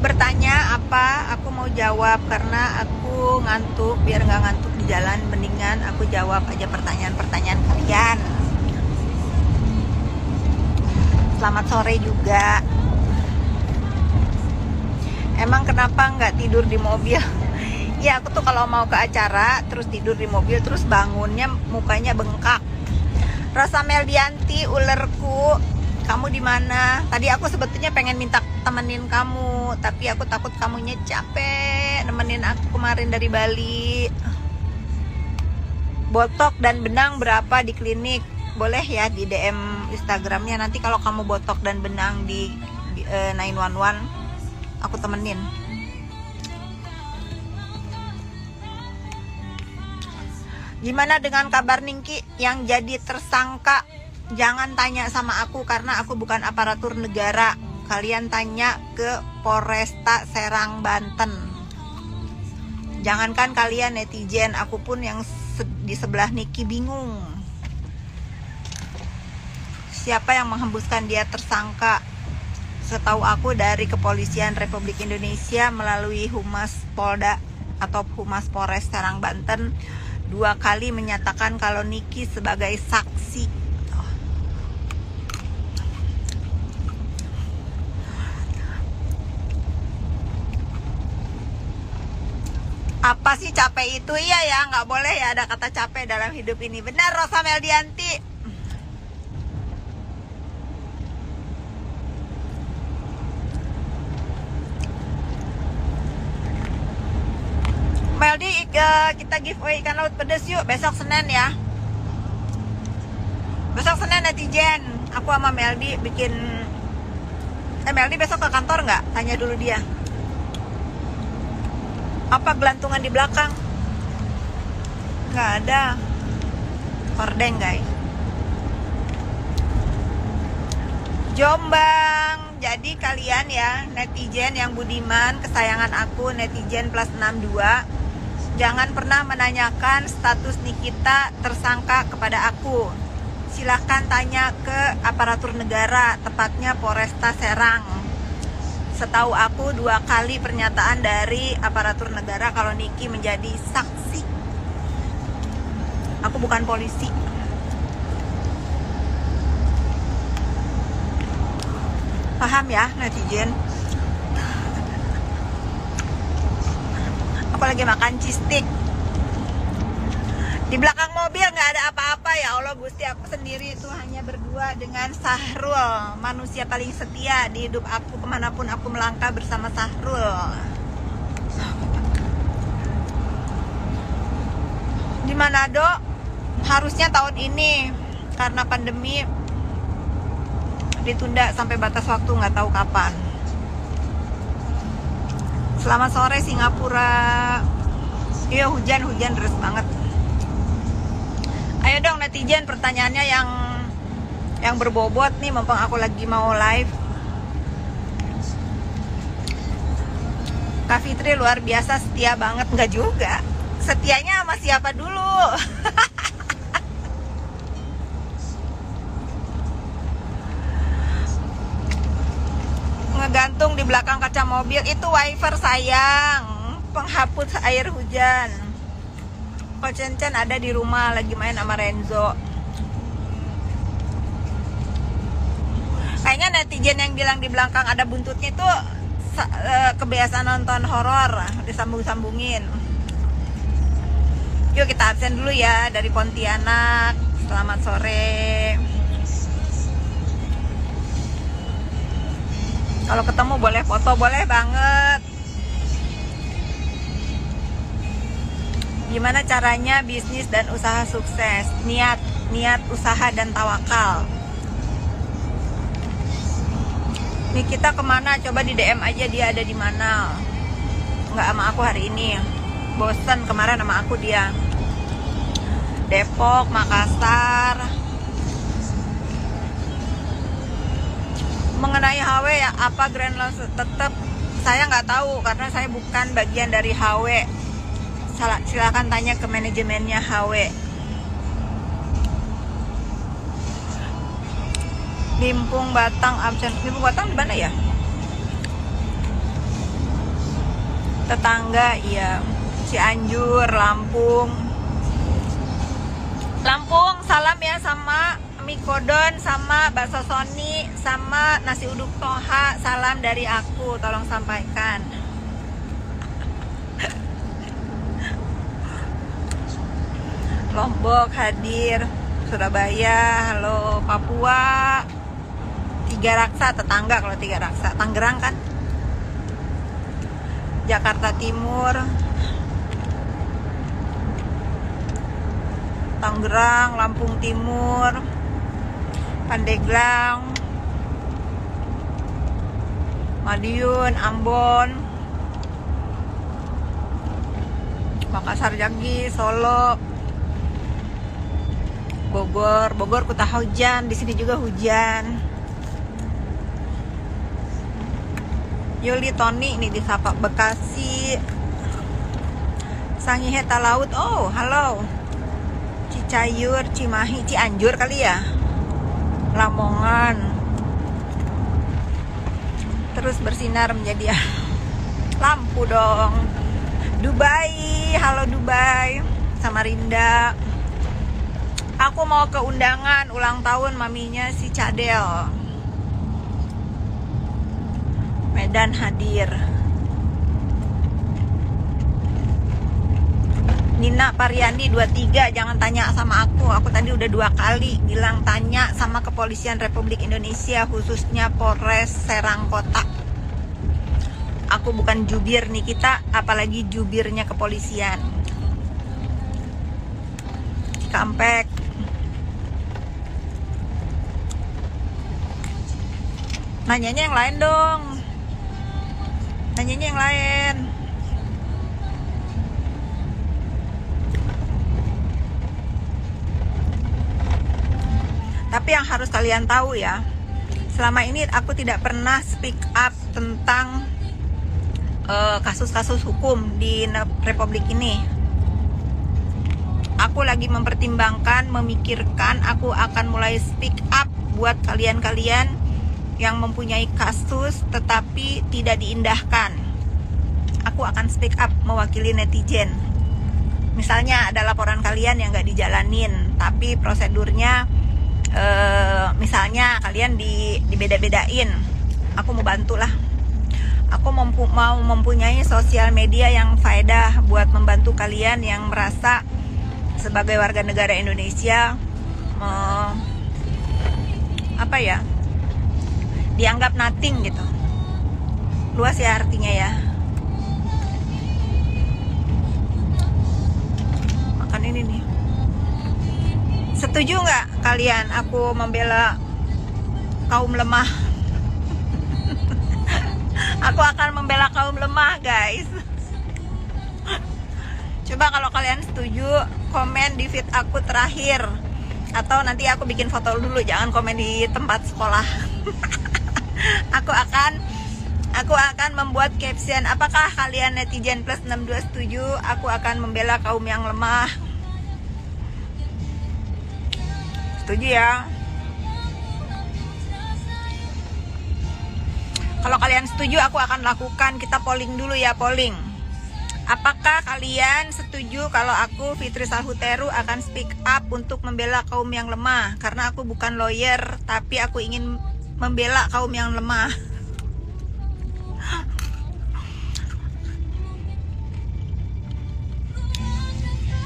bertanya apa, aku mau jawab karena aku ngantuk. Biar nggak ngantuk di jalan, mendingan aku jawab aja pertanyaan-pertanyaan kalian. Selamat sore juga. Emang kenapa nggak tidur di mobil? Ya aku tuh kalau mau ke acara terus tidur di mobil, terus bangunnya mukanya bengkak. Rosa Meldianti, ulerku, kamu di mana? Tadi aku sebetulnya pengen minta temenin kamu, tapi aku takut kamunya capek nemenin aku kemarin dari Bali. Botok dan benang berapa di klinik? Boleh ya di DM Instagramnya. Nanti kalau kamu botok dan benang di 911, aku temenin. Gimana dengan kabar Ningki yang jadi tersangka? Jangan tanya sama aku karena aku bukan aparatur negara. Kalian tanya ke Polresta Serang, Banten. Jangankan kalian netizen, aku pun yang di sebelah Niki bingung. Siapa yang menghembuskan dia tersangka? Setahu aku dari Kepolisian Republik Indonesia melalui Humas Polda atau Humas Polres Serang, Banten 2 kali menyatakan kalau Niki sebagai saksi. Apa sih capek itu? Iya ya, nggak boleh ya ada kata capek dalam hidup ini. Benar Rosa Meldianti. Meldi, kita giveaway ikan laut pedas yuk besok Senin ya. Besok Senin netizen, aku sama Meldi bikin. Meldi besok ke kantor nggak? Tanya dulu dia. Apa gelantungan di belakang? Nggak ada. Hordeng guys. Jombang. Jadi kalian ya netizen yang budiman, kesayangan aku netizen plus 62, jangan pernah menanyakan status Nikita tersangka kepada aku. Silahkan tanya ke aparatur negara, tepatnya Polresta Serang. Setahu aku 2 kali pernyataan dari aparatur negara kalau Niki menjadi saksi. Aku bukan polisi. Paham ya netizen? Aku lagi makan cheese stick. Di belakang mobil nggak ada apa-apa, ya Allah Gusti. Aku sendiri itu hanya berdua dengan Sahrul, manusia paling setia di hidup aku. Kemanapun aku melangkah bersama Sahrul. Di Manado harusnya tahun ini, karena pandemi ditunda sampai batas waktu, nggak tahu kapan. Selamat sore Singapura. Iya, hujan deras banget. Ayo dong netizen, pertanyaannya yang berbobot nih, mumpung aku lagi mau live. Kak Fitri luar biasa setia banget. Nggak juga. Setianya sama siapa dulu? Ngegantung di belakang kaca mobil itu wiper sayang, penghapus air hujan. Ko Cen ada di rumah lagi main sama Renzo. Kayaknya netizen yang bilang di belakang ada buntutnya itu kebiasaan nonton horor, disambung-sambungin. Yuk kita absen dulu ya dari Pontianak. Selamat sore. Kalau ketemu boleh foto, boleh banget. Gimana caranya bisnis dan usaha sukses? Niat usaha dan tawakal. Nikita kemana? Coba di DM aja dia ada di mana. Nggak sama aku hari ini. Bosen kemarin sama aku dia. Depok, Makassar. Mengenai HW ya, apa Grand Loss tetap saya nggak tahu karena saya bukan bagian dari HW. Silakan tanya ke manajemennya HW. Limpung Batang absen. Limpung Batang di mana ya? Tetangga, iya. Cianjur, Lampung. Lampung, salam ya sama mie kodon, sama bakso Sony, sama nasi uduk Toha. Salam dari aku, tolong sampaikan. Lombok hadir, Surabaya, halo. Papua, Tiga Raksa, tetangga kalau Tiga Raksa. Tangerang kan? Jakarta Timur, Tangerang, Lampung Timur, Pandeglang, Madiun, Ambon, Makassar Jagi, Solo, Bogor kota hujan, di sini juga hujan. Yuli Tony ini disapa. Bekasi, Sangihe Talaut, oh halo. Cicayur, Cimahi, Cianjur kali ya, Lamongan. Terus bersinar menjadi lampu dong. Dubai, halo Dubai, Samarinda. Aku mau ke undangan ulang tahun maminya si Cadel. Medan hadir. Nina Pariandi 23, jangan tanya sama aku. Aku tadi udah 2 kali bilang tanya sama Kepolisian Republik Indonesia, khususnya Polres Serang Kota. Aku bukan jubir nih kita, apalagi jubirnya kepolisian. Cikampek. Nanyanya yang lain dong. Nanyanya yang lain. Tapi yang harus kalian tahu ya, selama ini aku tidak pernah speak up tentang kasus-kasus hukum di Republik ini. Aku lagi mempertimbangkan, memikirkan, aku akan mulai speak up buat kalian-kalian yang mempunyai kasus tetapi tidak diindahkan. Aku akan speak up mewakili netizen. Misalnya ada laporan kalian yang gak dijalanin, tapi prosedurnya misalnya kalian dibeda-bedain, aku mau bantu lah. Aku mau mempunyai sosial media yang faedah buat membantu kalian yang merasa sebagai warga negara Indonesia dianggap nothing gitu. Luas ya artinya ya. Makan ini nih. Setuju nggak kalian aku membela kaum lemah? Aku akan membela kaum lemah, guys. Coba kalau kalian setuju, komen di feed aku terakhir. Atau nanti aku bikin foto dulu, jangan komen di tempat sekolah. Aku akan membuat caption, apakah kalian netizen plus 62 setuju aku akan membela kaum yang lemah? Setuju ya? Kalau kalian setuju, aku akan lakukan. Kita polling dulu ya, polling. Apakah kalian setuju kalau aku, Fitri Salhuteru, akan speak up untuk membela kaum yang lemah? Karena aku bukan lawyer, tapi aku ingin membela kaum yang lemah.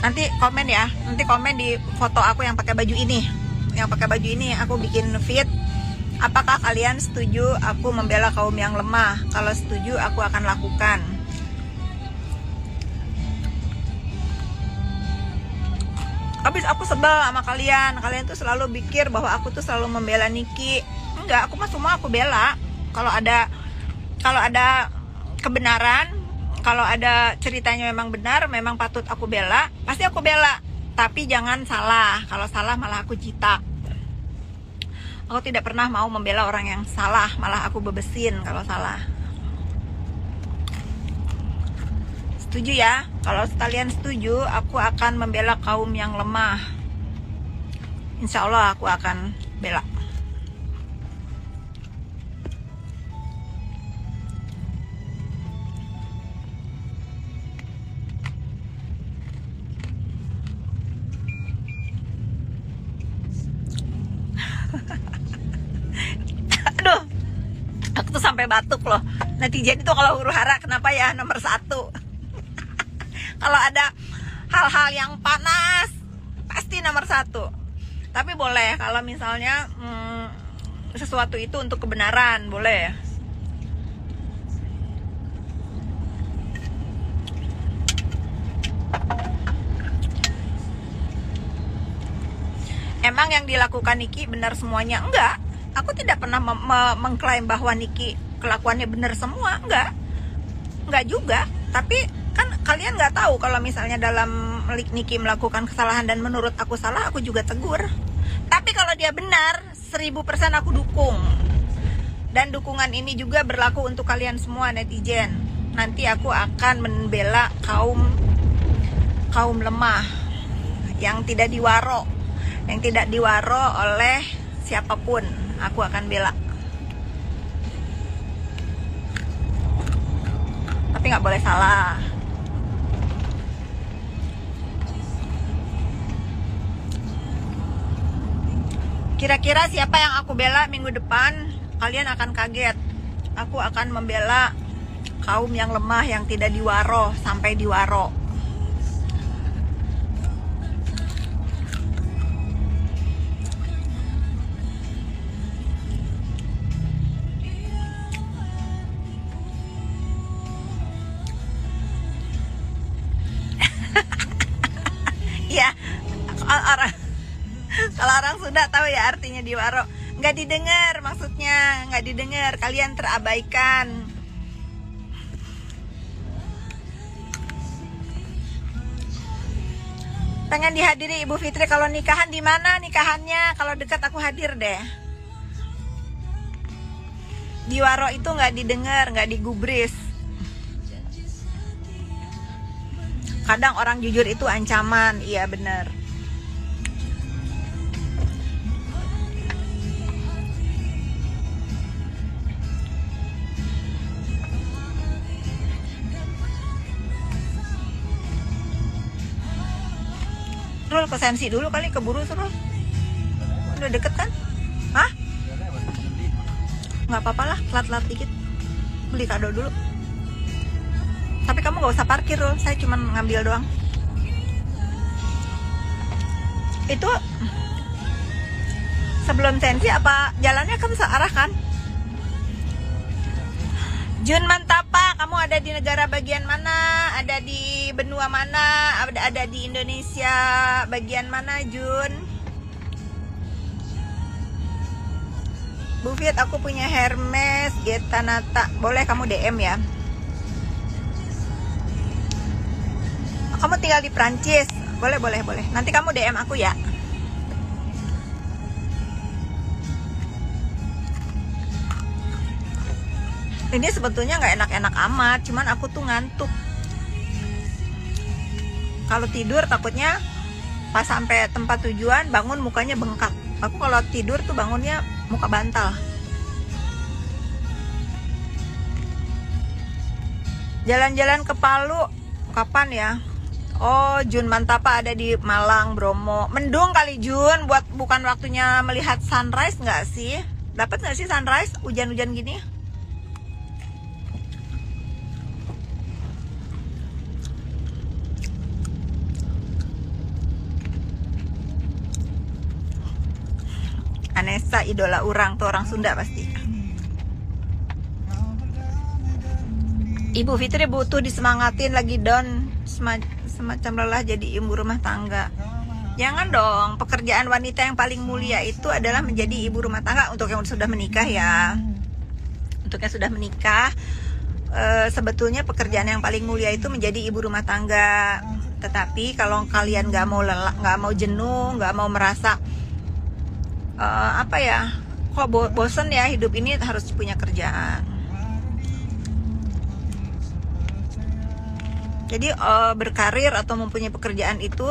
Nanti komen ya, nanti komen di foto aku yang pakai baju ini. Yang pakai baju ini aku bikin feed. Apakah kalian setuju aku membela kaum yang lemah? Kalau setuju, aku akan lakukan. Habis aku sebel sama kalian. Kalian tuh selalu pikir bahwa aku tuh selalu membela Niki. Enggak, aku mah semua aku bela. Kalau ada kebenaran, kalau ada ceritanya memang benar, memang patut aku bela, pasti aku bela. Tapi jangan salah. Kalau salah malah aku jitak. Aku tidak pernah mau membela orang yang salah, malah aku bebesin kalau salah. Setuju ya? Kalau kalian setuju, aku akan membela kaum yang lemah. Insya Allah aku akan bela. Aku tuh sampai batuk loh. Netizen itu kalau huru hara kenapa ya nomor 1? Kalau ada hal-hal yang panas pasti nomor 1. Tapi boleh kalau misalnya sesuatu itu untuk kebenaran, boleh. Emang yang dilakukan Niki benar semuanya? Enggak. Aku tidak pernah mengklaim bahwa Niki kelakuannya benar semua. Enggak juga. Tapi kan kalian nggak tahu kalau misalnya dalam Niki melakukan kesalahan dan menurut aku salah, aku juga tegur. Tapi kalau dia benar, 1000% aku dukung. Dan dukungan ini juga berlaku untuk kalian semua netizen. Nanti aku akan membela kaum lemah yang tidak diwaro, oleh siapapun. Aku akan bela. Tapi nggak boleh salah. Kira-kira siapa yang aku bela minggu depan? Kalian akan kaget. Aku akan membela kaum yang lemah yang tidak diwaro sampai diwaro. Ya, kalau orang Sunda tahu ya artinya diwaro. Nggak didengar maksudnya, nggak didengar. Kalian terabaikan. Pengen dihadiri Ibu Fitri. Kalau nikahan di mana nikahannya? Kalau dekat aku hadir deh. Diwaro itu nggak didengar, nggak digubris. Kadang orang jujur itu ancaman. Iya benar. Rul ke Sensi dulu kali, keburu Rul. Udah deket kan? Hah? Nggak apa-apa lah, telat-telat dikit. Beli kado dulu. Tapi kamu nggak usah parkir Rul, saya cuma ngambil doang. Itu sebelum Sensi apa jalannya kan searah kan? Jun Mantapa, kamu ada di negara bagian mana? Ada di benua mana? Ada di Indonesia bagian mana, Jun? Bu Fit, aku punya Hermes Getanata. Boleh kamu DM ya? Kamu tinggal di Prancis. Boleh. Nanti kamu DM aku ya. Ini sebetulnya nggak enak-enak amat, cuman aku tuh ngantuk. Kalau tidur takutnya pas sampai tempat tujuan bangun mukanya bengkak. Aku kalau tidur tuh bangunnya muka bantal. Jalan-jalan ke Palu kapan ya? Oh, Jun Mantapa ada di Malang, Bromo. Mendung kali Jun, bukan waktunya melihat sunrise nggak sih? Dapat nggak sih sunrise hujan-hujan gini? Anessa idola orang tuh, orang Sunda pasti. Ibu Fitri butuh disemangatin, lagi down, semacam lelah jadi ibu rumah tangga. Jangan dong, pekerjaan wanita yang paling mulia itu adalah menjadi ibu rumah tangga. Untuk yang sudah menikah ya, untuk yang sudah menikah, sebetulnya pekerjaan yang paling mulia itu menjadi ibu rumah tangga. Tetapi kalau kalian nggak mau lelah, nggak mau jenuh, nggak mau merasa kok bosen ya hidup ini, harus punya kerjaan. Jadi berkarir atau mempunyai pekerjaan itu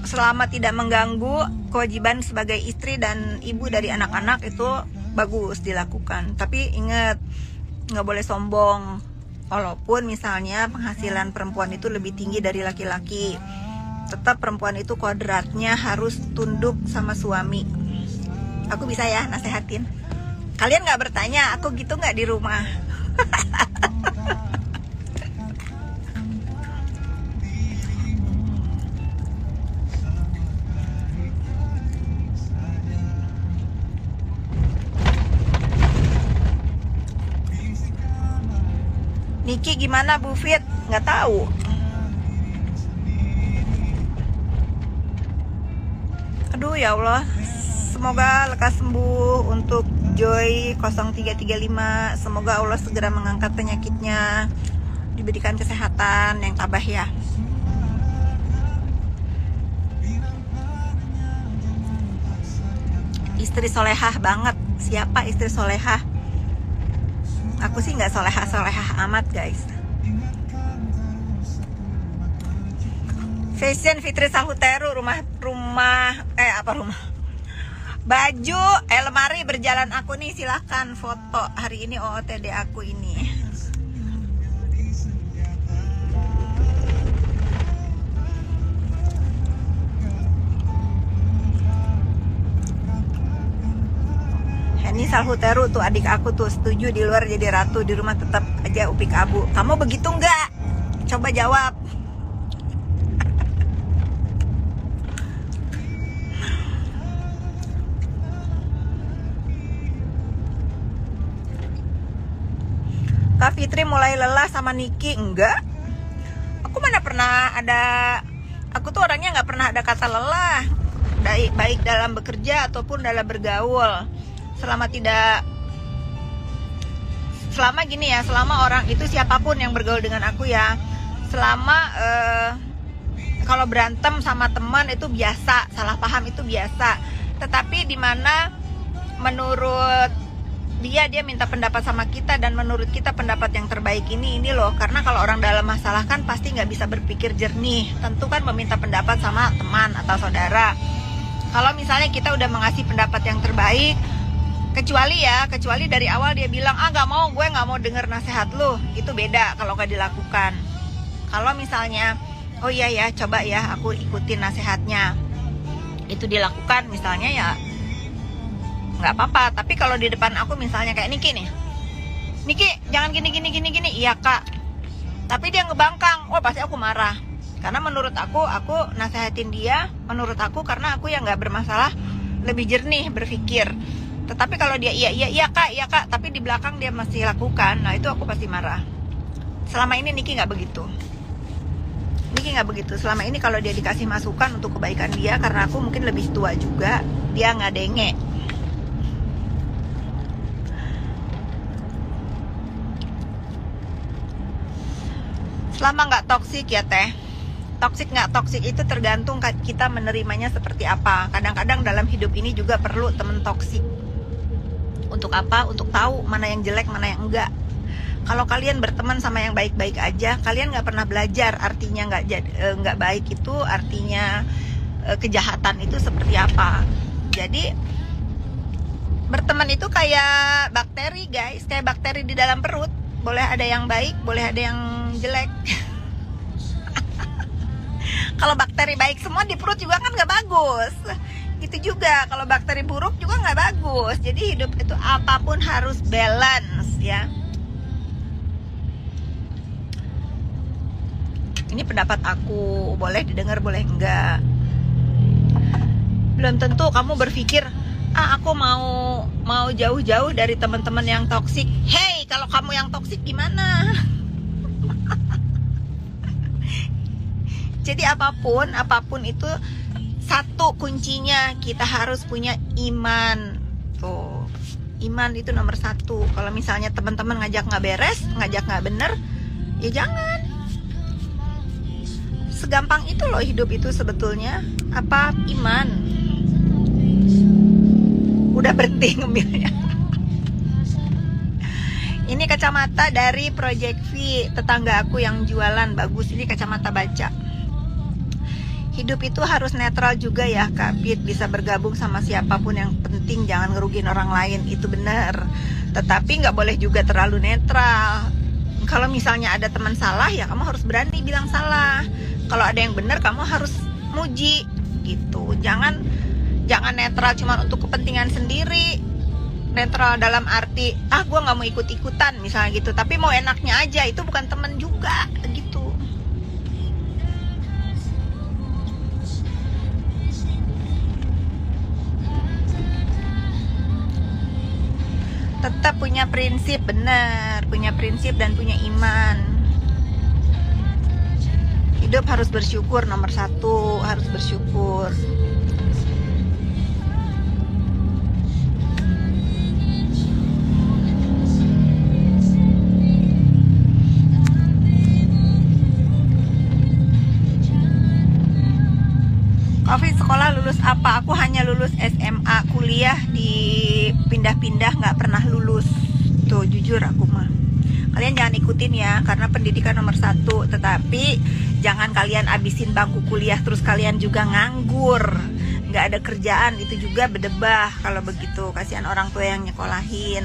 selama tidak mengganggu kewajiban sebagai istri dan ibu dari anak-anak itu bagus dilakukan. Tapi ingat, nggak boleh sombong. Walaupun misalnya penghasilan perempuan itu lebih tinggi dari laki-laki, tetap perempuan itu kodratnya harus tunduk sama suami. Aku bisa ya nasehatin. Kalian nggak bertanya, aku gitu nggak di rumah? Niki gimana Bu Fit? Nggak tahu. Aduh ya Allah. Semoga lekas sembuh untuk Joy 0335. Semoga Allah segera mengangkat penyakitnya, diberikan kesehatan yang tabah ya. Istri solehah banget. Siapa istri solehah? Aku sih nggak solehah amat guys. Fashion Fitri Sahuteru, rumah baju lemari berjalan aku nih, silahkan foto hari ini OOTD aku ini. Ini Salhuteru tuh adik aku tuh, setuju di luar jadi ratu, di rumah tetap aja upik abu. Kamu begitu nggak? Coba jawab. Kak Fitri mulai lelah sama Niki? Enggak. Aku mana pernah ada, aku tuh orangnya nggak pernah ada kata lelah. Baik dalam bekerja ataupun dalam bergaul. Selama gini ya, selama orang itu siapapun yang bergaul dengan aku ya, selama kalau berantem sama teman itu biasa, salah paham itu biasa. Tetapi dimana menurut dia minta pendapat sama kita dan menurut kita pendapat yang terbaik ini loh. Karena kalau orang dalam masalah kan pasti nggak bisa berpikir jernih, tentu kan meminta pendapat sama teman atau saudara. Kalau misalnya kita udah mengasih pendapat yang terbaik, kecuali dari awal dia bilang gue nggak mau denger nasihat lu, itu beda kalau nggak dilakukan. Kalau misalnya oh iya ya, coba ya aku ikutin nasihatnya, itu dilakukan misalnya ya nggak apa-apa. Tapi kalau di depan aku misalnya kayak Niki nih, Niki jangan gini, iya kak, tapi dia ngebangkang, pasti aku marah. Karena menurut aku nasihatin dia, menurut aku karena aku yang nggak bermasalah, lebih jernih berpikir. Tetapi kalau dia iya kak, tapi di belakang dia masih lakukan, nah itu aku pasti marah. Selama ini Niki nggak begitu. Selama ini kalau dia dikasih masukan untuk kebaikan dia, karena aku mungkin lebih tua juga, dia nggak denge. Selama nggak toksik ya teh. Toksik nggak toksik itu tergantung kita menerimanya seperti apa. Kadang-kadang dalam hidup ini juga perlu temen toksik. Untuk apa? Untuk tahu mana yang jelek, mana yang enggak. Kalau kalian berteman sama yang baik-baik aja, kalian nggak pernah belajar artinya nggak baik itu artinya kejahatan itu seperti apa. Jadi berteman itu kayak bakteri guys, kayak bakteri di dalam perut. Boleh ada yang baik, boleh ada yang jelek. Kalau bakteri baik semua di perut juga kan nggak bagus. Itu juga kalau bakteri buruk juga nggak bagus. Jadi hidup itu apapun harus balance ya. Ini pendapat aku, boleh didengar boleh enggak. Belum tentu kamu berpikir aku mau jauh-jauh dari teman-teman yang toksik. Hey, kalau kamu yang toksik gimana? Jadi apapun itu, satu kuncinya kita harus punya iman. Tuh, iman itu nomor satu. Kalau misalnya teman-teman ngajak nggak beres, ngajak nggak bener, ya jangan. Segampang itu loh hidup itu sebetulnya. Apa? Iman. Udah berhenti ngemilnya. Ini kacamata dari Project V, tetangga aku yang jualan, bagus. Ini kacamata baca. Hidup itu harus netral juga ya Kak Pit. Bisa bergabung sama siapapun, yang penting jangan ngerugiin orang lain, itu benar. Tetapi nggak boleh juga terlalu netral. Kalau misalnya ada teman salah, ya kamu harus berani bilang salah. Kalau ada yang benar, kamu harus muji gitu. Jangan Jangan netral cuma untuk kepentingan sendiri. Netral dalam arti gue nggak mau ikut-ikutan misalnya gitu, tapi mau enaknya aja, itu bukan temen juga gitu. Tetap punya prinsip, benar, punya prinsip dan punya iman. Hidup harus bersyukur, nomor satu harus bersyukur. Covid sekolah lulus apa? Aku hanya lulus SMA, kuliah di pindah-pindah, nggak pernah lulus. Tuh jujur aku mah. Kalian jangan ikutin ya, karena pendidikan nomor satu. Tetapi jangan kalian abisin bangku kuliah terus kalian juga nganggur, nggak ada kerjaan, itu juga bedebah kalau begitu. Kasihan orang tua yang nyekolahin.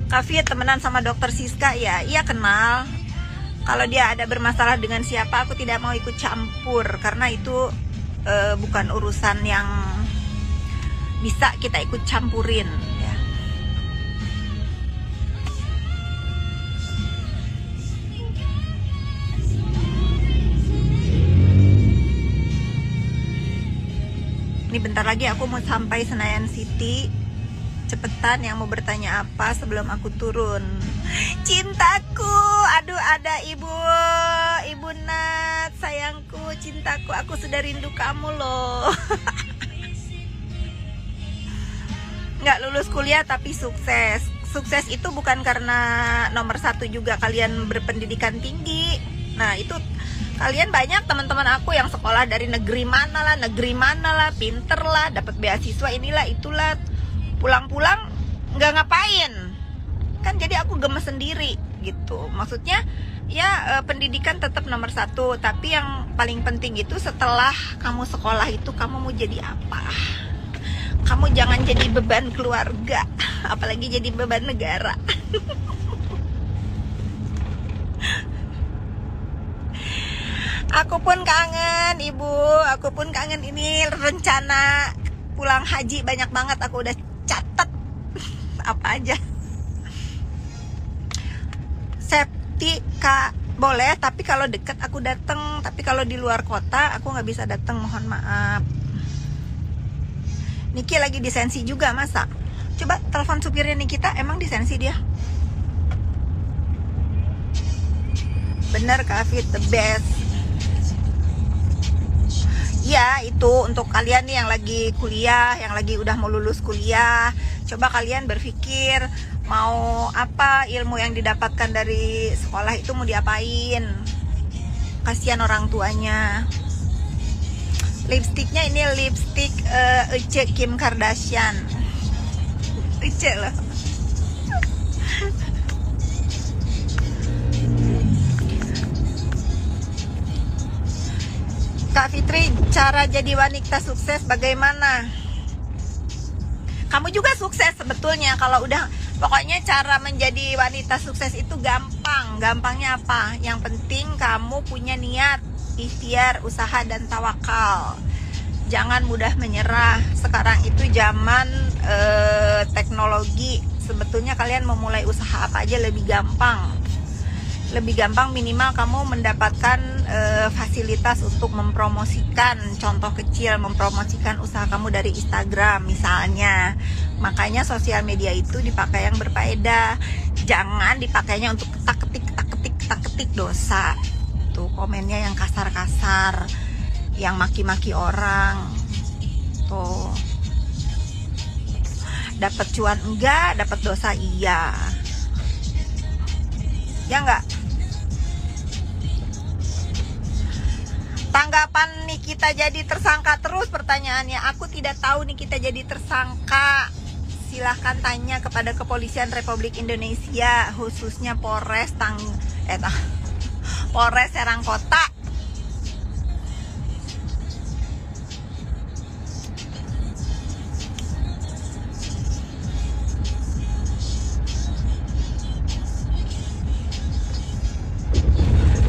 Kafir temenan sama dokter Siska ya? Iya kenal. Kalau dia ada bermasalah dengan siapa, aku tidak mau ikut campur, karena itu bukan urusan yang bisa kita ikut campurin ya. Ini bentar lagi aku mau sampai Senayan City. Cepetan, yang mau bertanya apa sebelum aku turun? Cintaku, aduh ada ibu Nat, sayangku, cintaku, aku sudah rindu kamu loh. Nggak lulus kuliah tapi sukses. Sukses itu bukan karena nomor satu juga kalian berpendidikan tinggi. Nah itu kalian banyak teman-teman aku yang sekolah dari negeri mana lah, pinter lah, dapat beasiswa inilah itulah, pulang-pulang nggak ngapain kan, jadi aku gemes sendiri gitu. Maksudnya ya pendidikan tetap nomor satu, tapi yang paling penting itu setelah kamu sekolah itu kamu mau jadi apa. Kamu jangan jadi beban keluarga, apalagi jadi beban negara. Aku pun kangen ibu, aku pun kangen. Ini rencana pulang haji banyak banget, aku udah catat apa aja. Septi kak boleh, tapi kalau deket aku dateng, tapi kalau di luar kota aku nggak bisa dateng, mohon maaf. Niki lagi disensi juga masa? Coba telepon supirnya Nikita, emang disensi dia? Bener Kak Fit, the best. Ya itu untuk kalian nih yang lagi kuliah, yang lagi udah mau lulus kuliah, coba kalian berpikir mau apa, ilmu yang didapatkan dari sekolah itu mau diapain. Kasihan orang tuanya. Lipstiknya ini lipstik Ece Kim Kardashian. Ece loh. Kak Fitri, cara jadi wanita sukses bagaimana? Kamu juga sukses sebetulnya kalau udah, pokoknya cara menjadi wanita sukses itu gampang. Gampangnya apa? Yang penting kamu punya niat, ikhtiar, usaha, dan tawakal. Jangan mudah menyerah. Sekarang itu zaman teknologi. Sebetulnya kalian memulai usaha apa aja lebih gampang. Lebih gampang, minimal kamu mendapatkan fasilitas untuk mempromosikan, contoh kecil, mempromosikan usaha kamu dari Instagram misalnya. Makanya sosial media itu dipakai yang berfaedah. Jangan dipakainya untuk ketik dosa. Tuh komennya yang kasar-kasar, yang maki-maki orang. Tuh. Dapat cuan enggak, dapat dosa iya. Ya enggak? Tanggapan Nikita jadi tersangka terus pertanyaannya. Aku tidak tahu Nikita jadi tersangka. Silahkan tanya kepada Kepolisian Republik Indonesia, khususnya Polres Polres Serang Kota.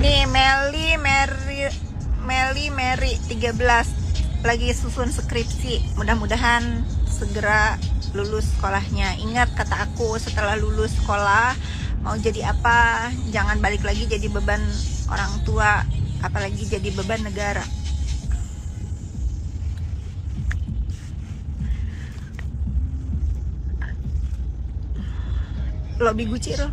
Nih Meli Mary 13 lagi susun skripsi. Mudah-mudahan segera lulus sekolahnya. Ingat kata aku, setelah lulus sekolah mau jadi apa, jangan balik lagi jadi beban orang tua, apalagi jadi beban negara. Lobby Gucci loh.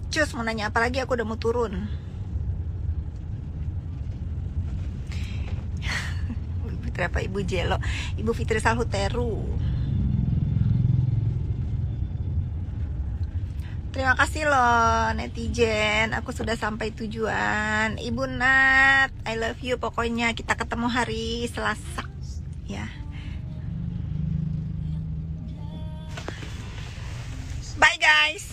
Cus, mau nanya apa lagi? Aku udah mau turun. Ibu Fitri apa Ibu Jelo? Ibu Fitri Salhuteru. Terima kasih loh netizen. Aku sudah sampai tujuan. Ibu Nat, I love you. Pokoknya kita ketemu hari Selasa ya. Bye guys.